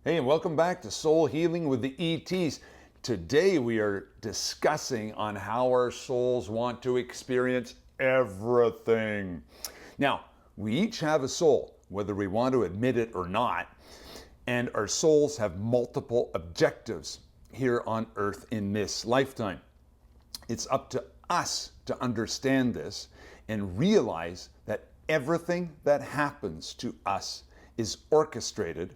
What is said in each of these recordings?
Hey, and welcome back to Soul Healing with the ETs. Today we are discussing on how our souls want to experience everything. Now, we each have a soul, whether we want to admit it or not, and our souls have multiple objectives here on Earth in this lifetime. It's up to us to understand this and realize that everything that happens to us is orchestrated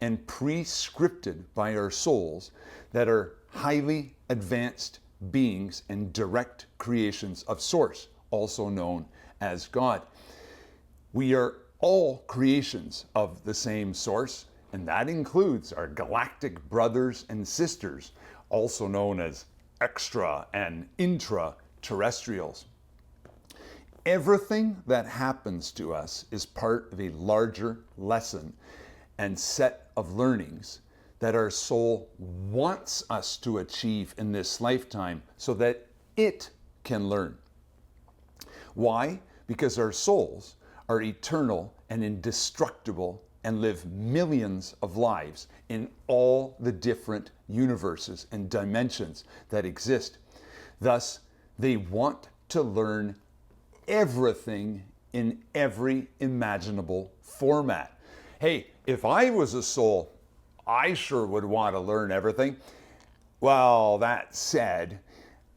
and pre-scripted by our souls that are highly advanced beings and direct creations of Source, also known as God. We are all creations of the same Source, and that includes our galactic brothers and sisters, also known as extra and intra-terrestrials. Everything that happens to us is part of a larger lesson and set of learnings that our soul wants us to achieve in this lifetime so that it can learn. Why? Because our souls are eternal and indestructible and live millions of lives in all the different universes and dimensions that exist. Thus, they want to learn everything in every imaginable format. Hey, if I was a soul, I sure would want to learn everything. Well, that said,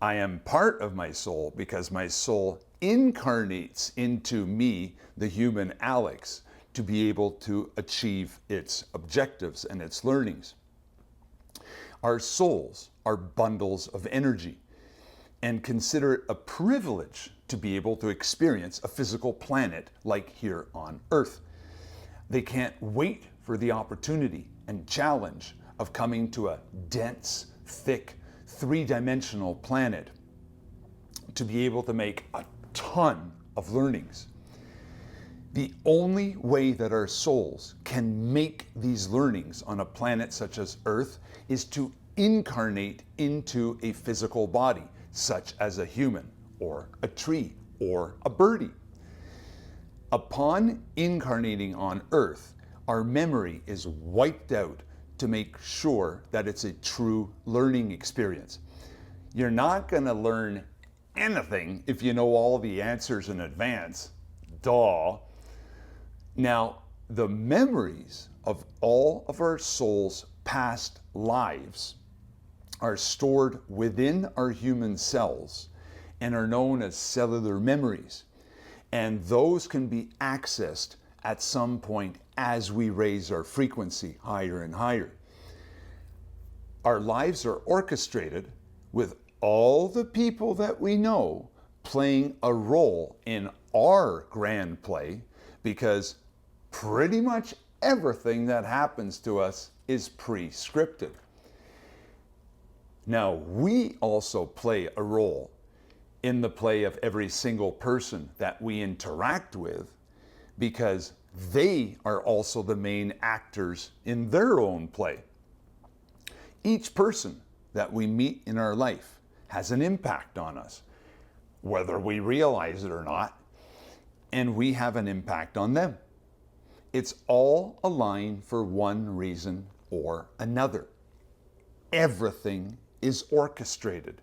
I am part of my soul because my soul incarnates into me, the human Alex, to be able to achieve its objectives and its learnings. Our souls are bundles of energy, and consider it a privilege to be able to experience a physical planet like here on Earth. They can't wait for the opportunity and challenge of coming to a dense, thick, three-dimensional planet to be able to make a ton of learnings. The only way that our souls can make these learnings on a planet such as Earth is to incarnate into a physical body, such as a human, or a tree, or a birdie. Upon incarnating on Earth, our memory is wiped out to make sure that it's a true learning experience. You're not going to learn anything if you know all the answers in advance. Duh. Now, the memories of all of our soul's past lives are stored within our human cells and are known as cellular memories. And those can be accessed at some point as we raise our frequency higher and higher. Our lives are orchestrated with all the people that we know playing a role in our grand play, because pretty much everything that happens to us is pre-scripted. Now, we also play a role in the play of every single person that we interact with, because they are also the main actors in their own play. Each person that we meet in our life has an impact on us, whether we realize it or not, and we have an impact on them. It's all aligned for one reason or another. Everything is orchestrated.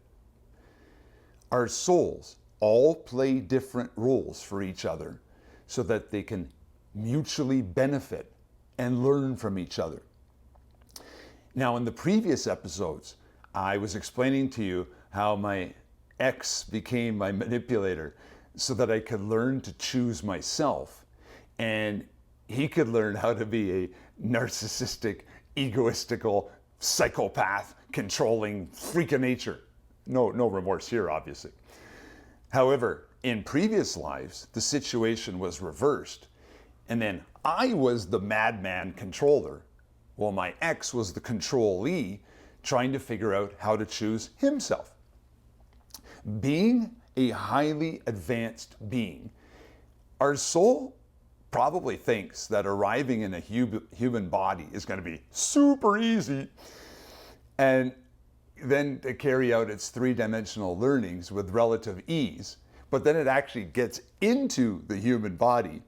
Our souls all play different roles for each other so that they can mutually benefit and learn from each other. Now, in the previous episodes, I was explaining to you how my ex became my manipulator so that I could learn to choose myself, and he could learn how to be a narcissistic, egoistical, psychopath, controlling freak of nature. No remorse here, obviously. However, in previous lives, the situation was reversed. And then I was the madman controller, while my ex was the controlee, trying to figure out how to choose himself. Being a highly advanced being, our soul probably thinks that arriving in a human body is going to be super easy, and then to carry out its three-dimensional learnings with relative ease. But then it actually gets into the human body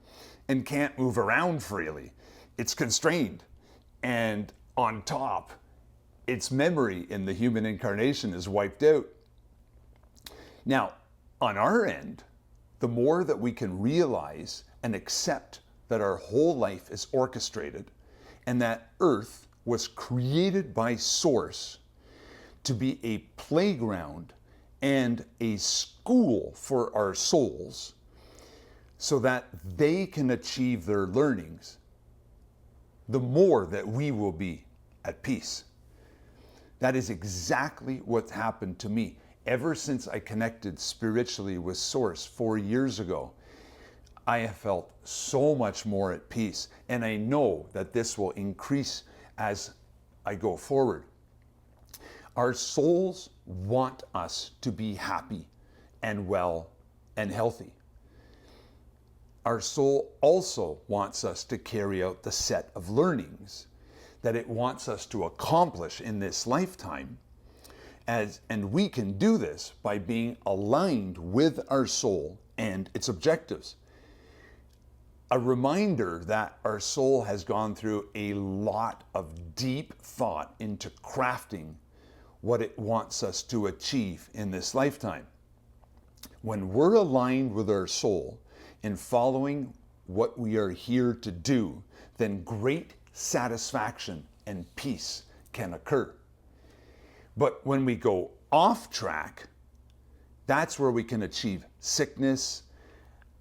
and can't move around freely. It's constrained. And on top, its memory in the human incarnation is wiped out. Now, on our end, the more that we can realize and accept that our whole life is orchestrated and that Earth was created by Source to be a playground and a school for our souls so that they can achieve their learnings, the more that we will be at peace. That is exactly what's happened to me. Ever since I connected spiritually with Source 4 years ago, I have felt so much more at peace, and I know that this will increase as I go forward. Our souls want us to be happy and well and healthy. Our soul also wants us to carry out the set of learnings that it wants us to accomplish in this lifetime. And we can do this by being aligned with our soul and its objectives. A reminder that our soul has gone through a lot of deep thought into crafting what it wants us to achieve in this lifetime. When we're aligned with our soul and following what we are here to do, then great satisfaction and peace can occur. But when we go off track, that's where we can achieve sickness,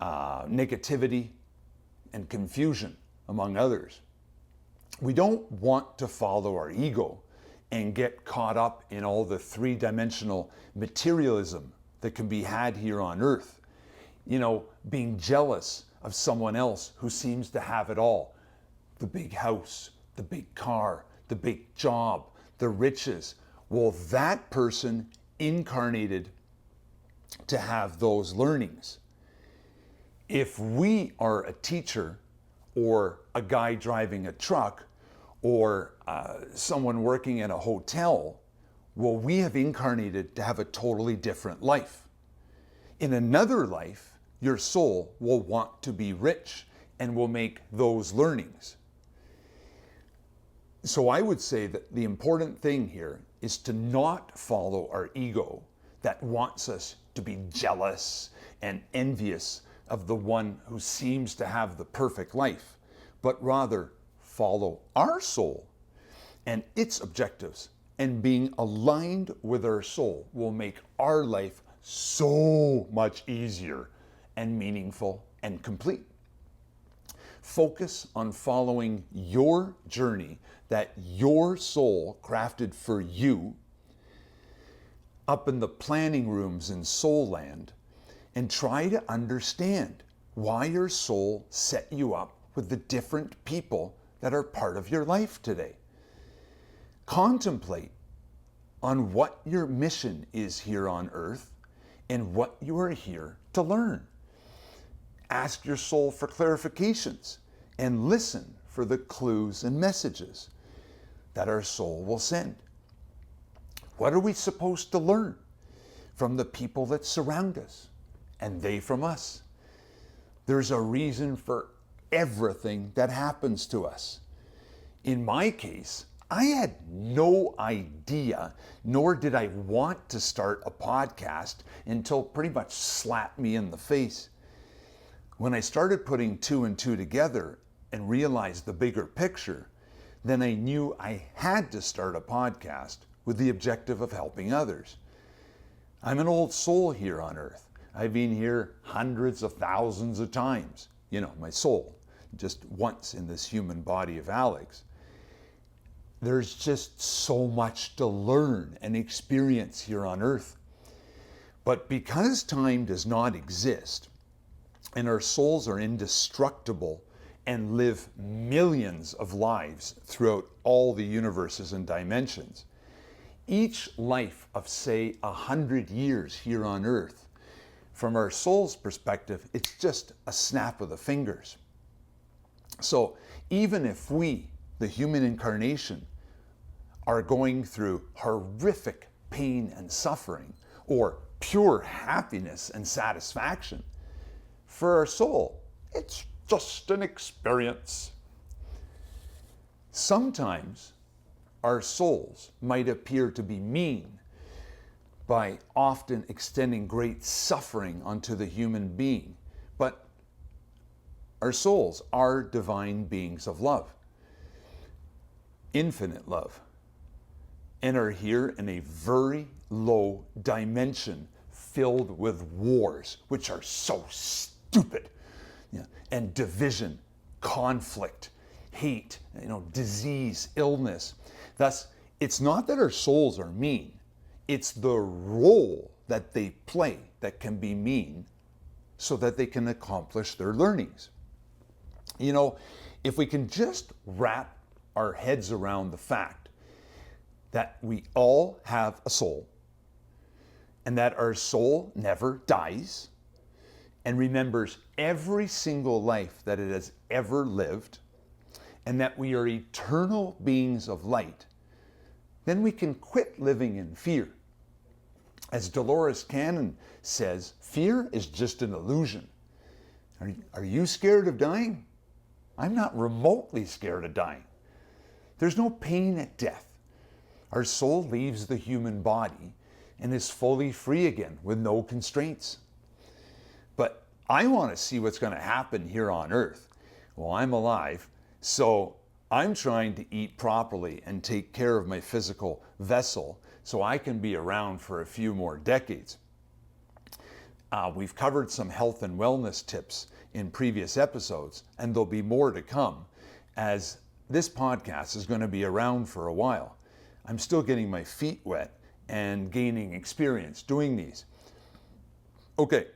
negativity, and confusion, among others. We don't want to follow our ego and get caught up in all the three-dimensional materialism that can be had here on Earth. You know, being jealous of someone else who seems to have it all. The big house, the big car, the big job, the riches. Well, that person incarnated to have those learnings. If we are a teacher or a guy driving a truck or someone working in a hotel, well, we have incarnated to have a totally different life. In another life, your soul will want to be rich and will make those learnings. So I would say that the important thing here is to not follow our ego that wants us to be jealous and envious of the one who seems to have the perfect life, but rather follow our soul and its objectives. And being aligned with our soul will make our life so much easier and meaningful and complete. Focus on following your journey that your soul crafted for you up in the planning rooms in Soul Land, and try to understand why your soul set you up with the different people that are part of your life today. Contemplate on what your mission is here on Earth and what you are here to learn. Ask your soul for clarifications and listen for the clues and messages that our soul will send. What are we supposed to learn from the people that surround us and they from us? There's a reason for everything that happens to us. In my case, I had no idea, nor did I want to start a podcast until pretty much slapped me in the face. When I started putting two and two together and realized the bigger picture, then I knew I had to start a podcast with the objective of helping others. I'm an old soul here on Earth. I've been here hundreds of thousands of times. You know, my soul, just once in this human body of Alex. There's just so much to learn and experience here on Earth. But because time does not exist, and our souls are indestructible and live millions of lives throughout all the universes and dimensions, each life of, say, 100 years here on Earth, from our soul's perspective, it's just a snap of the fingers. So even if we, the human incarnation, are going through horrific pain and suffering, or pure happiness and satisfaction, for our soul, it's just an experience. Sometimes our souls might appear to be mean by often extending great suffering onto the human being, but our souls are divine beings of love, infinite love, and are here in a very low dimension filled with wars, which are so stupid, and division, conflict, hate, disease, illness. Thus, it's not that our souls are mean, it's the role that they play that can be mean so that they can accomplish their learnings. If we can just wrap our heads around the fact that we all have a soul and that our soul never dies and remembers every single life that it has ever lived, and that we are eternal beings of light, then we can quit living in fear. As Dolores Cannon says, fear is just an illusion. Are you scared of dying? I'm not remotely scared of dying. There's no pain at death. Our soul leaves the human body and is fully free again with no constraints. But I want to see what's going to happen here on Earth. Well, I'm alive, so I'm trying to eat properly and take care of my physical vessel so I can be around for a few more decades. We've covered some health and wellness tips in previous episodes, and there'll be more to come, as this podcast is going to be around for a while. I'm still getting my feet wet and gaining experience doing these. Okay,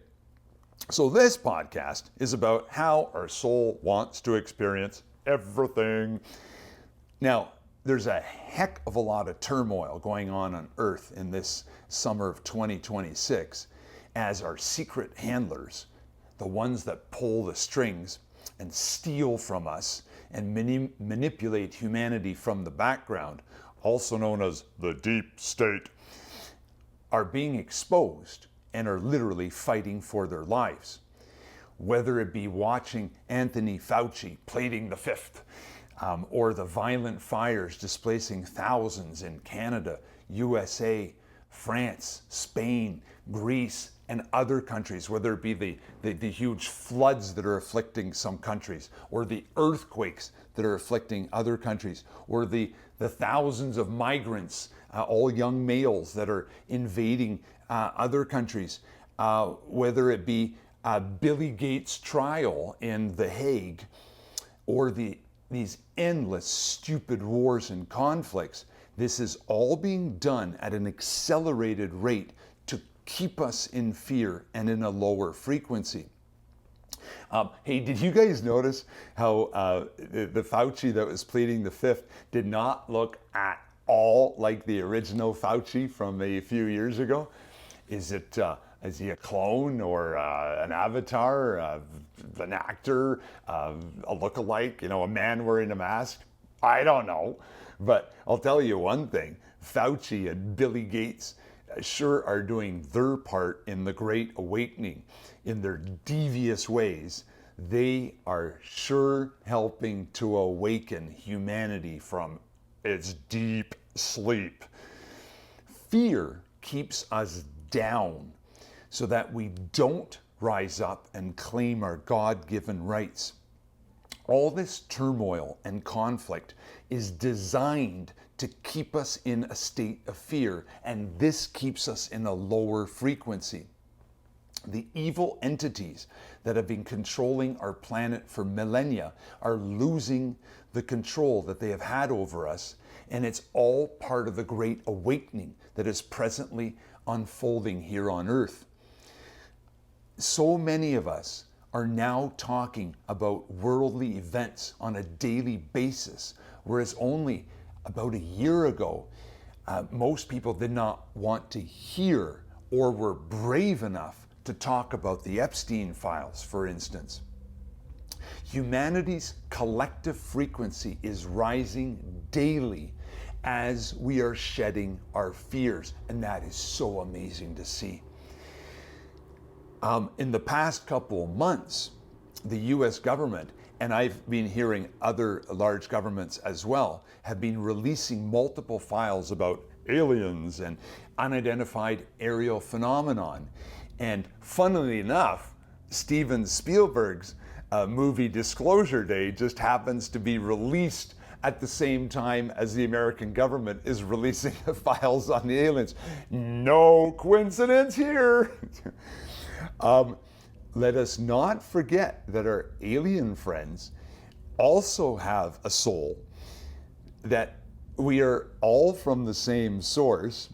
so this podcast is about how our soul wants to experience everything. Now, there's a heck of a lot of turmoil going on Earth in this summer of 2026, as our secret handlers, the ones that pull the strings and steal from us and manipulate humanity from the background, also known as the deep state, are being exposed and are literally fighting for their lives. Whether it be watching Anthony Fauci pleading the fifth, or the violent fires displacing thousands in Canada, USA, France, Spain, Greece, and other countries, whether it be the huge floods that are afflicting some countries, or the earthquakes that are afflicting other countries, or the thousands of migrants, all young males that are invading other countries, whether it be Billy Gates' trial in The Hague, or these endless stupid wars and conflicts. This is all being done at an accelerated rate to keep us in fear and in a lower frequency. Hey, did you guys notice how the Fauci that was pleading the fifth did not look at all like the original Fauci from a few years ago? Is he a clone or an avatar, an actor, a lookalike, a man wearing a mask? I don't know. But I'll tell you one thing, Fauci and Billy Gates sure are doing their part in the Great Awakening. In their devious ways, they are sure helping to awaken humanity from its deep sleep. Fear keeps us down so that we don't rise up and claim our God-given rights. All this turmoil and conflict is designed to keep us in a state of fear, and this keeps us in a lower frequency. The evil entities that have been controlling our planet for millennia are losing the control that they have had over us, and it's all part of the Great Awakening that is presently unfolding here on Earth. So many of us are now talking about worldly events on a daily basis, whereas only about a year ago, most people did not want to hear or were brave enough to talk about the Epstein files, for instance. Humanity's collective frequency is rising daily as we are shedding our fears, and that is so amazing to see. In the past couple of months, the US government and I've been hearing other large governments as well, have been releasing multiple files about aliens and unidentified aerial phenomenon. And funnily enough, Steven Spielberg's movie Disclosure Day just happens to be released at the same time as the American government is releasing the files on the aliens. No coincidence here. Let us not forget that our alien friends also have a soul, that we are all from the same source,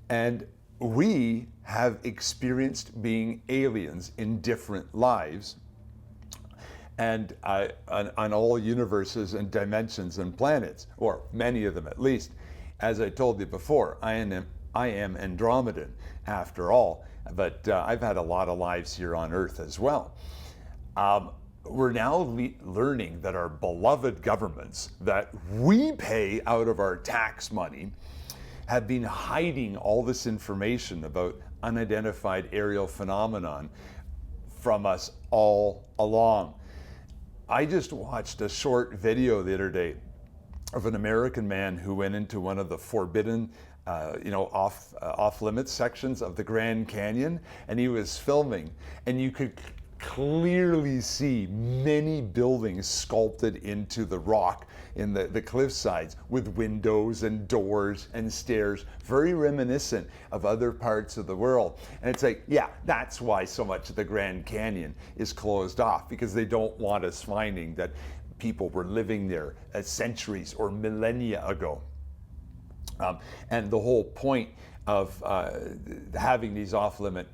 and we have experienced being aliens in different lives, and on all universes and dimensions and planets, or many of them at least. As I told you before, I am Andromedan after all, but I've had a lot of lives here on Earth as well. We're now learning that our beloved governments that we pay out of our tax money have been hiding all this information about unidentified aerial phenomenon from us all along. I just watched a short video the other day of an American man who went into one of the forbidden, off-limits sections of the Grand Canyon, and he was filming, and you could clearly see many buildings sculpted into the rock in the cliff sides with windows and doors and stairs, very reminiscent of other parts of the world. And it's like, yeah, that's why so much of the Grand Canyon is closed off, because they don't want us finding that people were living there centuries or millennia ago. And the whole point of having these off-limit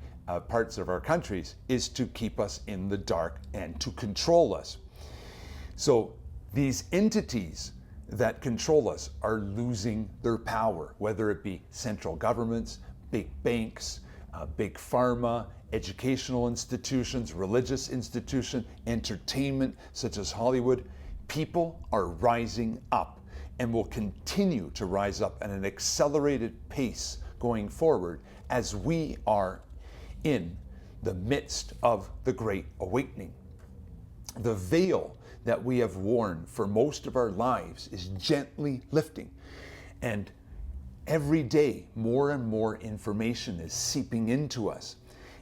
parts of our countries is to keep us in the dark and to control us. So these entities that control us are losing their power, whether it be central governments, big banks, big pharma, educational institutions, religious institutions, entertainment such as Hollywood. People are rising up and will continue to rise up at an accelerated pace going forward as we are in the midst of the Great Awakening. The veil that we have worn for most of our lives is gently lifting, and every day more and more information is seeping into us.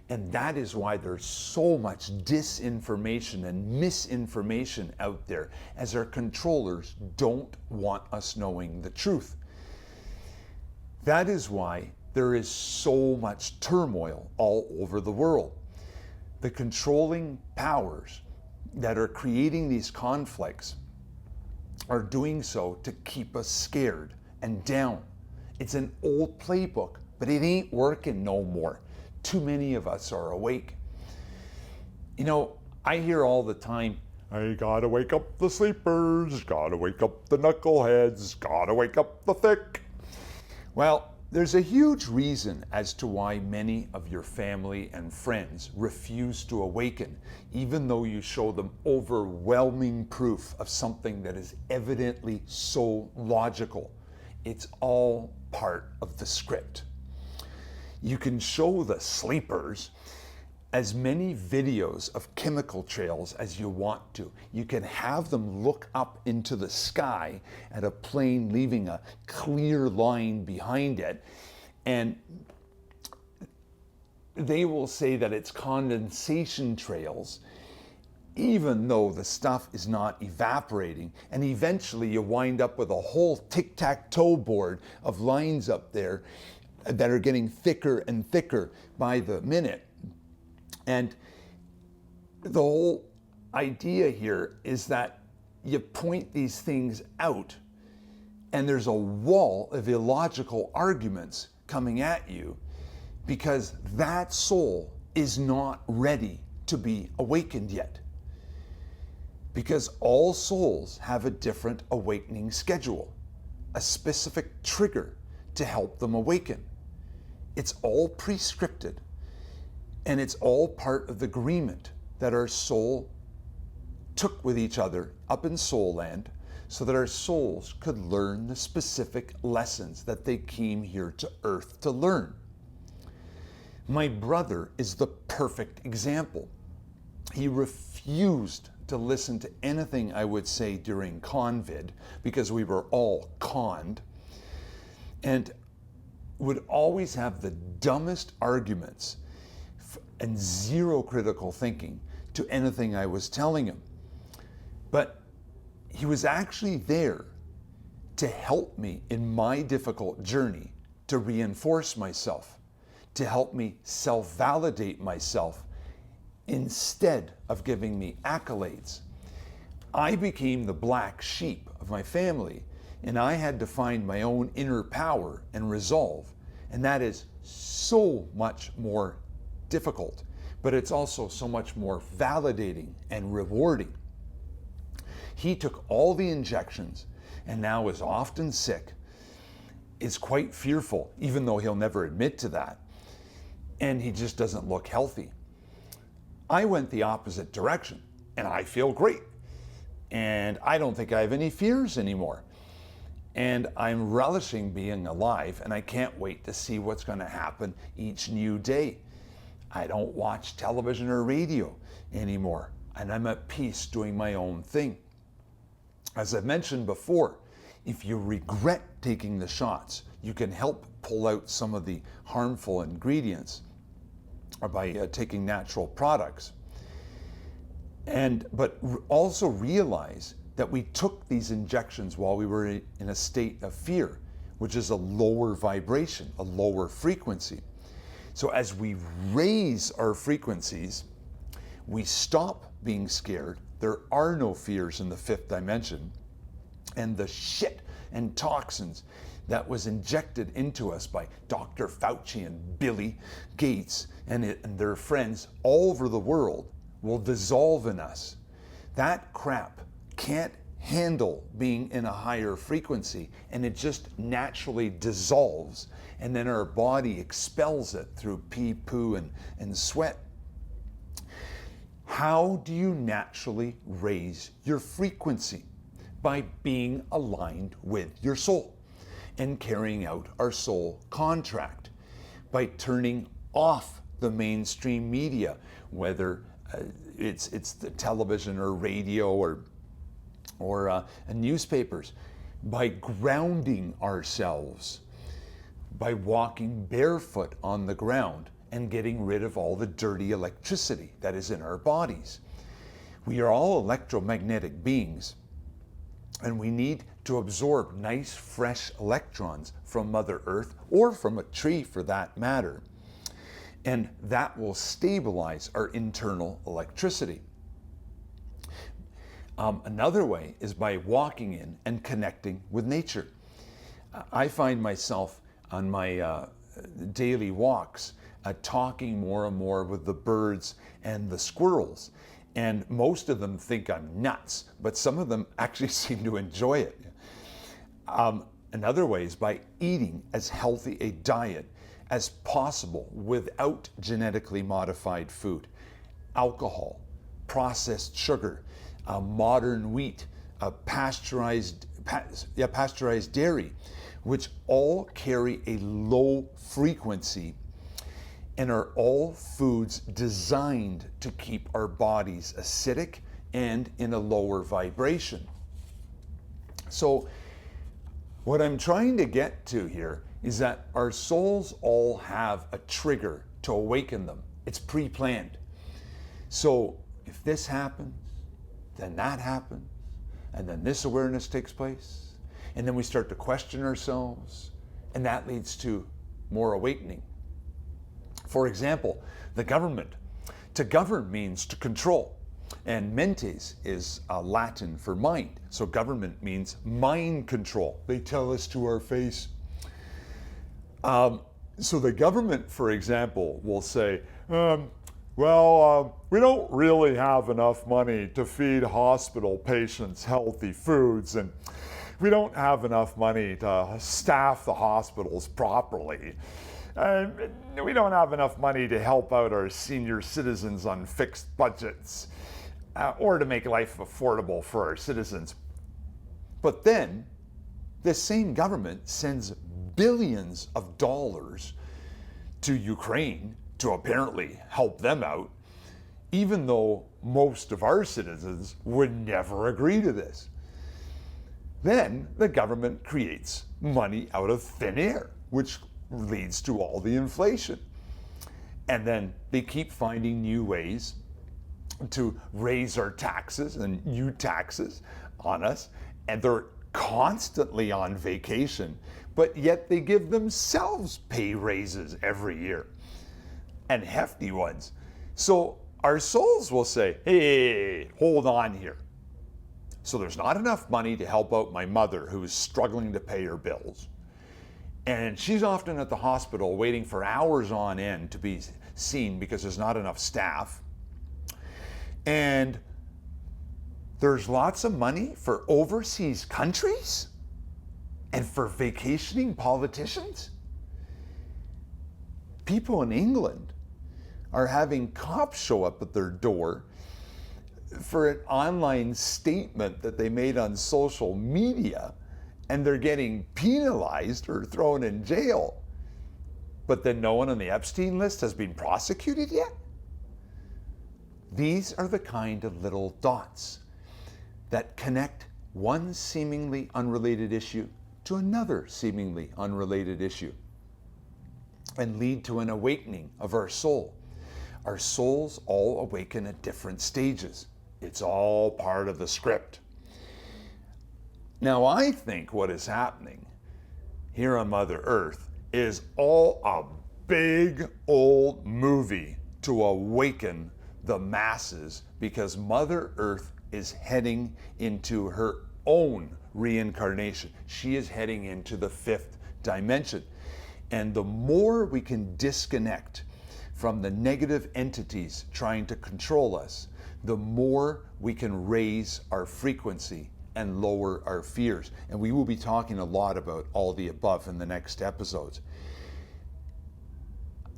And that is why there's so much disinformation and misinformation out there, as our controllers don't want us knowing the truth. That is why there is so much turmoil all over the world. The controlling powers that are creating these conflicts are doing so to keep us scared and down. It's an old playbook, but it ain't working no more. Too many of us are awake. You know, I hear all the time, I gotta wake up the sleepers, gotta wake up the knuckleheads, gotta wake up the thick. Well, there's a huge reason as to why many of your family and friends refuse to awaken, even though you show them overwhelming proof of something that is evidently so logical. It's all part of the script. You can show the sleepers as many videos of chemical trails as you want to. You can have them look up into the sky at a plane leaving a clear line behind it, and they will say that it's condensation trails, even though the stuff is not evaporating. And eventually you wind up with a whole tic-tac-toe board of lines up there that are getting thicker and thicker by the minute. And the whole idea here is that you point these things out, and there's a wall of illogical arguments coming at you, because that soul is not ready to be awakened yet. Because all souls have a different awakening schedule, a specific trigger to help them awaken. It's all pre-scripted, and it's all part of the agreement that our soul took with each other up in Soul Land, so that our souls could learn the specific lessons that they came here to Earth to learn. My brother is the perfect example. He refused to listen to anything I would say during COVID because we were all conned, and would always have the dumbest arguments and zero critical thinking to anything I was telling him. But he was actually there to help me in my difficult journey, to reinforce myself, to help me self-validate myself instead of giving me accolades. I became the black sheep of my family, and I had to find my own inner power and resolve. And that is so much more difficult, but it's also so much more validating and rewarding. He took all the injections and now is often sick, is quite fearful, even though he'll never admit to that, and he just doesn't look healthy. I went the opposite direction, and I feel great. And I don't think I have any fears anymore. And I'm relishing being alive, and I can't wait to see what's going to happen each new day. I don't watch television or radio anymore, and I'm at peace doing my own thing. As I've mentioned before, if you regret taking the shots, you can help pull out some of the harmful ingredients or by taking natural products. But also realize that we took these injections while we were in a state of fear, which is a lower vibration, a lower frequency. So as we raise our frequencies, we stop being scared. There are no fears in the fifth dimension. And the shit and toxins that was injected into us by Dr. Fauci and Billy Gates and their friends all over the world will dissolve in us. That crap can't handle being in a higher frequency, and it just naturally dissolves, and then our body expels it through pee, poo, and sweat. How do you naturally raise your frequency? By being aligned with your soul and carrying out our soul contract, by turning off the mainstream media, whether it's the television or radio or newspapers, by grounding ourselves, by walking barefoot on the ground and getting rid of all the dirty electricity that is in our bodies. We are all electromagnetic beings, and we need to absorb nice fresh electrons from Mother Earth or from a tree for that matter. And that will stabilize our internal electricity. Another way is by walking in and connecting with nature. I find myself on my daily walks talking more and more with the birds and the squirrels. And most of them think I'm nuts, but some of them actually seem to enjoy it. Another way is by eating as healthy a diet as possible without genetically modified food, alcohol, processed sugar, modern wheat, pasteurized dairy, which all carry a low frequency and are all foods designed to keep our bodies acidic and in a lower vibration. So what I'm trying to get to here is that our souls all have a trigger to awaken them. It's pre-planned. So if this happens, then that happens, and then this awareness takes place, and then we start to question ourselves, and that leads to more awakening. For example, the government. To govern means to control, and mentes is Latin for mind. So government means mind control. They tell us to our face. So the government, for example, will say, we don't really have enough money to feed hospital patients healthy foods, and we don't have enough money to staff the hospitals properly. We don't have enough money to help out our senior citizens on fixed budgets or to make life affordable for our citizens. But then this same government sends billions of dollars to Ukraine to apparently help them out, even though most of our citizens would never agree to this. Then the government creates money out of thin air, which leads to all the inflation. And then they keep finding new ways to raise our taxes and new taxes on us. And they're constantly on vacation, but yet they give themselves pay raises every year, and hefty ones. So our souls will say, hey, hold on here. So there's not enough money to help out my mother who is struggling to pay her bills. And she's often at the hospital waiting for hours on end to be seen because there's not enough staff. And there's lots of money for overseas countries and for vacationing politicians. People in England are having cops show up at their door for an online statement that they made on social media, and they're getting penalized or thrown in jail. But then no one on the Epstein list has been prosecuted yet? These are the kind of little dots that connect one seemingly unrelated issue to another seemingly unrelated issue and lead to an awakening of our soul. Our souls all awaken at different stages. It's all part of the script. Now, I think what is happening here on Mother Earth is all a big old movie to awaken the masses, because Mother Earth is heading into her own reincarnation. She is heading into the 5th dimension. And the more we can disconnect from the negative entities trying to control us, the more we can raise our frequency and lower our fears. And we will be talking a lot about all the above in the next episodes.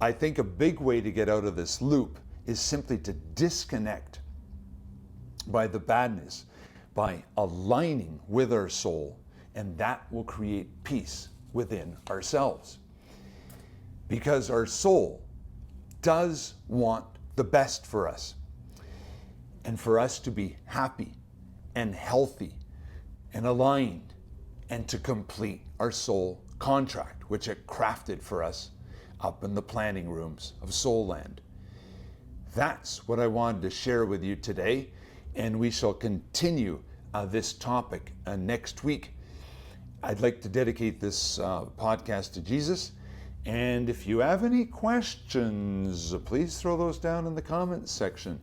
I think a big way to get out of this loop is simply to disconnect by the badness, by aligning with our soul, and that will create peace within ourselves. Because our soul does want the best for us, and for us to be happy and healthy and aligned, and to complete our soul contract, which it crafted for us up in the planning rooms of Soul Land. That's what I wanted to share with you today, and we shall continue this topic next week. I'd like to dedicate this podcast to Jesus, and if you have any questions, please throw those down in the comments section.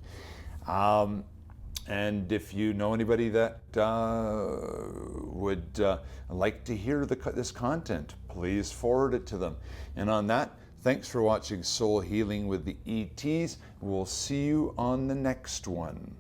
And if you know anybody that would like to hear this content, please forward it to them. And on that, thanks for watching Soul Healing with the ETs. We'll see you on the next one.